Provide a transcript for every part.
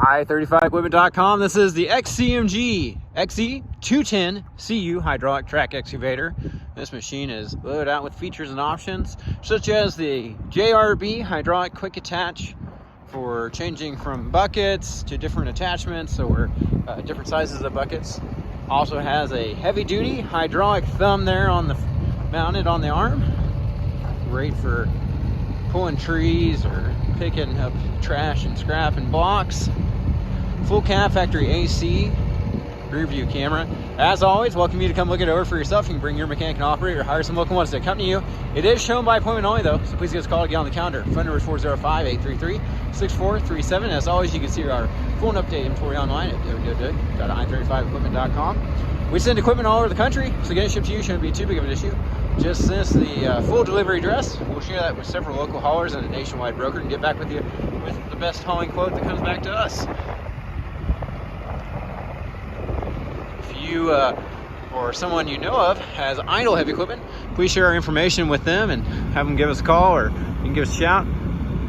I35equipment.com. This is the XCMG XE210CU hydraulic track excavator. This machine is loaded out with features and options such as the JRB hydraulic quick attach for changing from buckets to different attachments or different sizes of buckets. Also has a heavy duty hydraulic thumb there on the mounted on the arm. Great for pulling trees or picking up trash and scrap and blocks. Full cab factory AC rear view camera. As always, welcome you to come look it over for yourself. You can bring your mechanic and operator or hire some local ones to accompany you. It is shown by appointment only though, so please give us a call to get on the calendar. Phone number is 405-833-6437. As always, you can see our phone update inventory online at www.i35equipment.com. We send equipment all over the country, so getting it shipped to you shouldn't be too big of an issue. Just send us the full delivery address. We'll share that with several local haulers and a nationwide broker and get back with you with the best hauling quote that comes back to us. If you or someone you know of has idle heavy equipment, please share our information with them and have them give us a call, or you can give us a shout.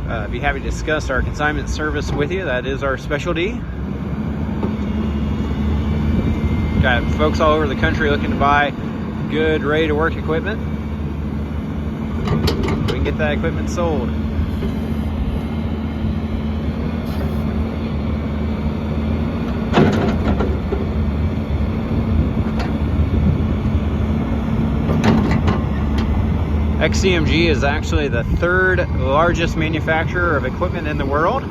I'd be happy to discuss our consignment service with you. That is our specialty. Got folks all over the country looking to buy good, ready-to-work equipment. We can get that equipment sold. XCMG is actually the third largest manufacturer of equipment in the world.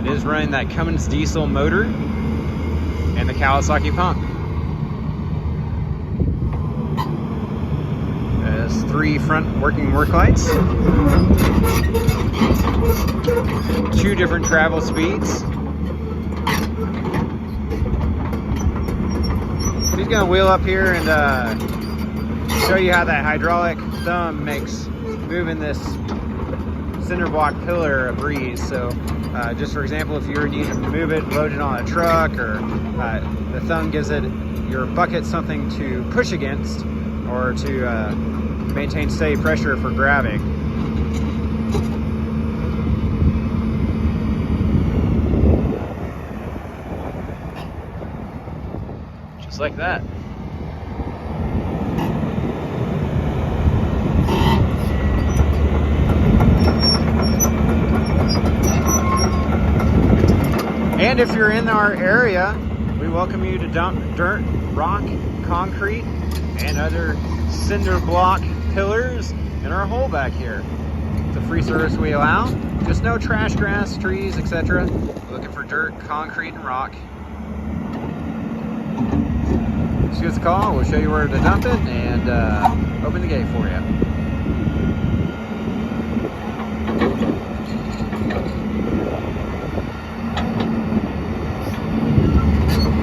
It is running that Cummins diesel motor and the Kawasaki pump. It has 3 front working work lights, 2 different travel speeds. He's gonna wheel up here and show you how that hydraulic thumb makes moving this cinder block pillar a breeze. So just for example, if you're needing to move it, load it on a truck, or the thumb gives it your bucket something to push against or to maintain steady pressure for grabbing. Just like that. And if you're in our area, we welcome you to dump dirt, rock, concrete, and other cinder block pillars in our hole back here. It's a free service we allow. Just no trash, grass, trees, etc. Looking for dirt, concrete, and rock. Just give us a call. We'll show you where to dump it and open the gate for you.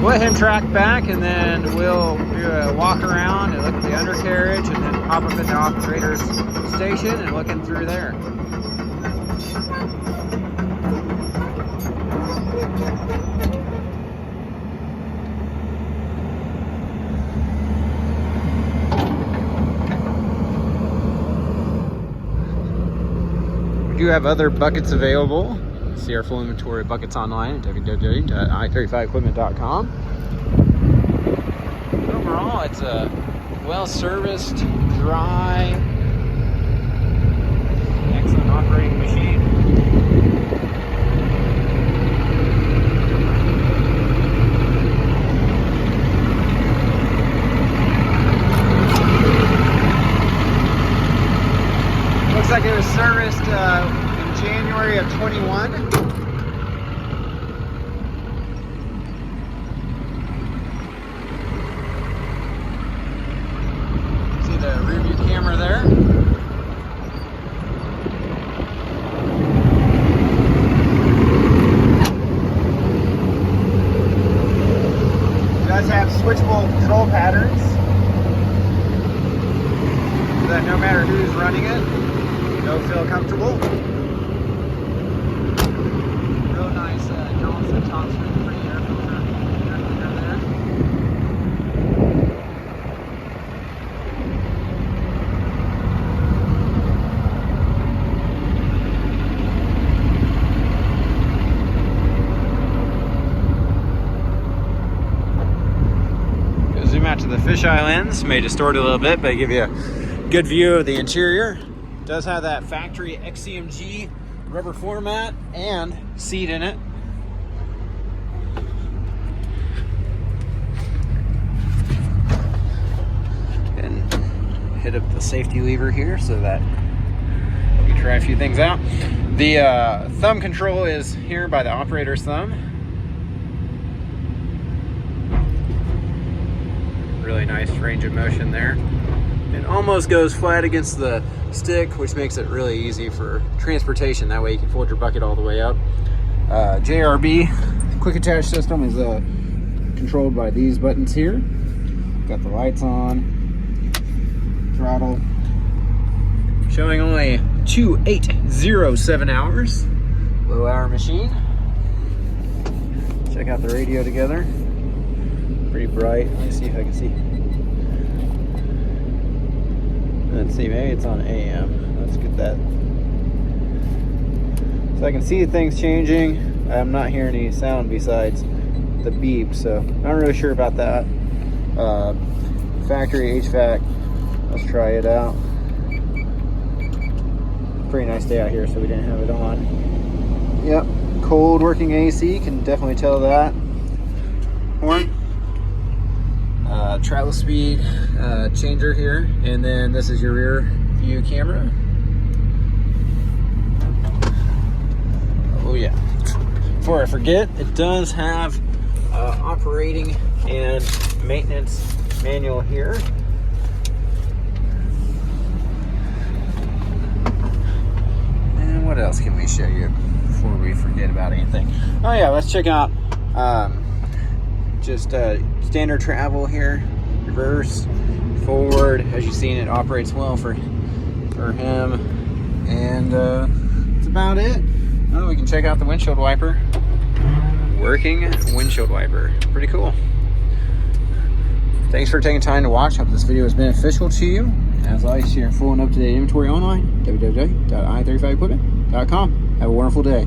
Let him track back, and then we'll do a walk around and look at the undercarriage, and then pop up in the operator's station and look in through there. We do have other buckets available. See our full inventory of buckets online at www.i35equipment.com. Overall, it's a well-serviced, dry, excellent operating machine. Looks like it was serviced in January of 21. See the rear view camera there. It does have switchable control patterns, so that no matter who's running it, you'll feel comfortable. Real nice Johnson top screw free air filter there. Fisheye lens may distort it a little bit, but give you a good view of the interior. Does have that factory XCMG rubber floor mat and seat in it. And hit up the safety lever here so that you can try a few things out. The thumb control is here by the operator's thumb. Really nice range of motion there. It almost goes flat against the stick, which makes it really easy for transportation. That way you can fold your bucket all the way up. JRB quick attach system is controlled by these buttons here. Got the lights on, throttle. Showing only 2807 hours. Low hour machine. Check out the radio together. Pretty bright. Let me see if I can see. Let's see, maybe it's on AM. Let's get that. So I can see things changing. I'm not hearing any sound besides the beep, so not really sure about that. Factory HVAC. Let's try it out. Pretty nice day out here, so we didn't have it on. Yep, cold working AC, can definitely tell that. Horn. Travel speed changer here, and then this is your rear view camera. Oh yeah, before I forget, it does have operating and maintenance manual here. And what else can we show you before we forget about anything? Oh yeah, let's check out just standard travel here. Reverse, forward. As you've seen, it operates well for him. And that's about it. Oh, we can check out the windshield wiper. Working windshield wiper. Pretty cool. Thanks for taking time to watch. Hope this video was beneficial to you. As always, share full and up-to-date inventory online, www.i35equipment.com. Have a wonderful day.